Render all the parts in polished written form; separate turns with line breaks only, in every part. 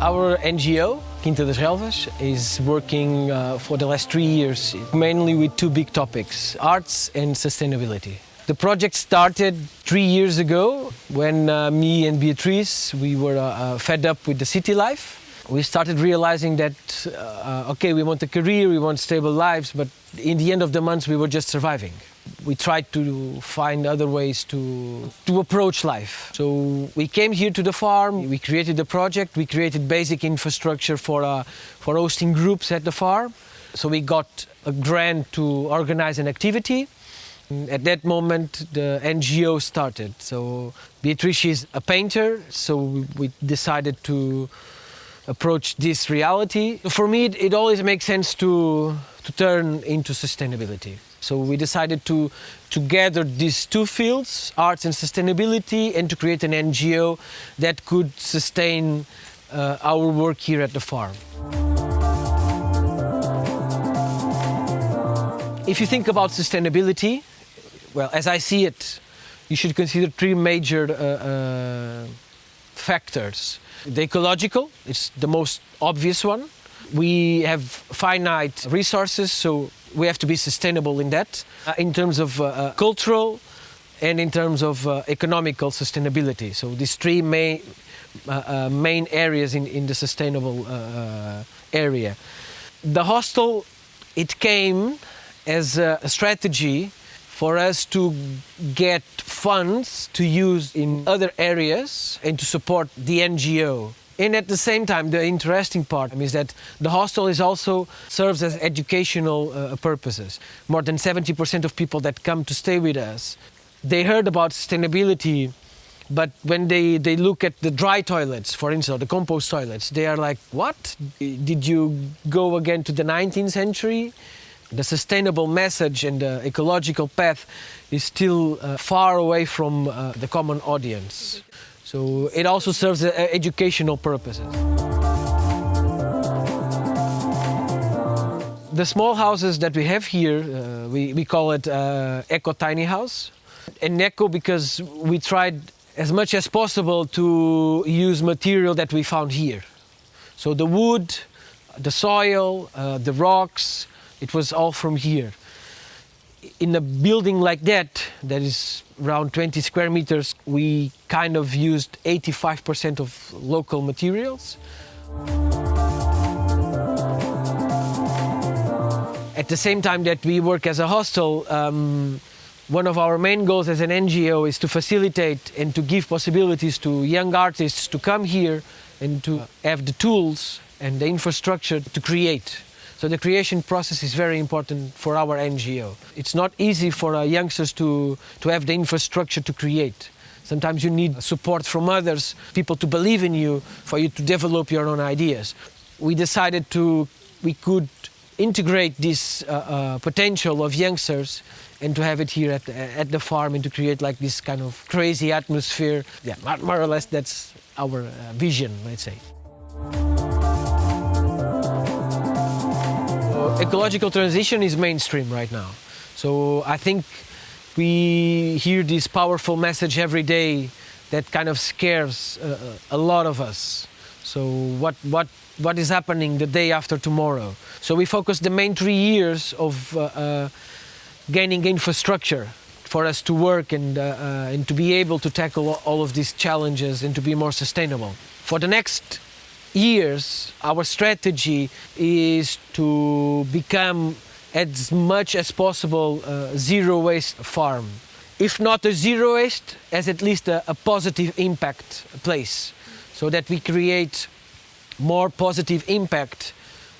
Our NGO, Quinta das Relvas, is working for the last 3 years, mainly with two big topics, arts and sustainability. The project started 3 years ago when me and Beatrice, we were fed up with the city life. We started realizing that, okay, we want a career, we want stable lives, but in the end of the month we were just surviving. We tried to find other ways to approach life. So we came here to the farm, we created the project, we created basic infrastructure for hosting groups at the farm. So we got a grant to organize an activity. At that moment, the NGO started. So Beatrice is a painter, so we decided to approach this reality. For me, it always makes sense to turn into sustainability. So we decided to gather these two fields, arts and sustainability, and to create an NGO that could sustain our work here at the farm. If you think about sustainability, well, as I see it, you should consider three major factors. The ecological, it's the most obvious one. We have finite resources, so we have to be sustainable in that. In terms of cultural and in terms of economical sustainability. So these three main areas in the sustainable area. The hostel, it came as a strategy for us to get funds to use in other areas and to support the NGO. And at the same time, the interesting part is that the hostel also serves as educational purposes. More than 70% of people that come to stay with us, they heard about sustainability, but when they look at the dry toilets, for instance, the compost toilets, they are like, what? Did you go again to the 19th century? The sustainable message and the ecological path is still far away from the common audience. So it also serves educational purposes. The small houses that we have here, we call it eco tiny house. And eco because we tried as much as possible to use material that we found here. So the wood, the soil, the rocks, it was all from here. In a building like that is around 20 square meters, we kind of used 85% of local materials. At the same time that we work as a hostel, one of our main goals as an NGO is to facilitate and to give possibilities to young artists to come here and to have the tools and the infrastructure to create. So the creation process is very important for our NGO. It's not easy for youngsters to have the infrastructure to create. Sometimes you need support from others, people to believe in you, for you to develop your own ideas. We decided we could integrate this potential of youngsters and to have it here at the farm and to create like this kind of crazy atmosphere. Yeah, more or less that's our vision, let's say. Ecological transition is mainstream right now. So I think we hear this powerful message every day that kind of scares a lot of us. So what is happening the day after tomorrow? So we focus the main 3 years of gaining infrastructure for us to work and to be able to tackle all of these challenges and to be more sustainable. For the next years, our strategy is to become as much as possible a zero waste farm. If not a zero waste, as at least a positive impact place, so that we create more positive impact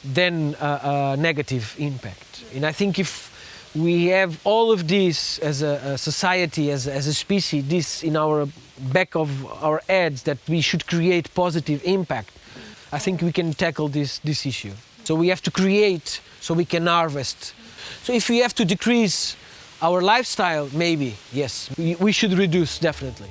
than a negative impact. And I think if we have all of this as a society, as a species, this in our back of our heads, that we should create positive impact, I think we can tackle this issue. So we have to create so we can harvest. So if we have to decrease our lifestyle, maybe, yes, we should reduce, definitely.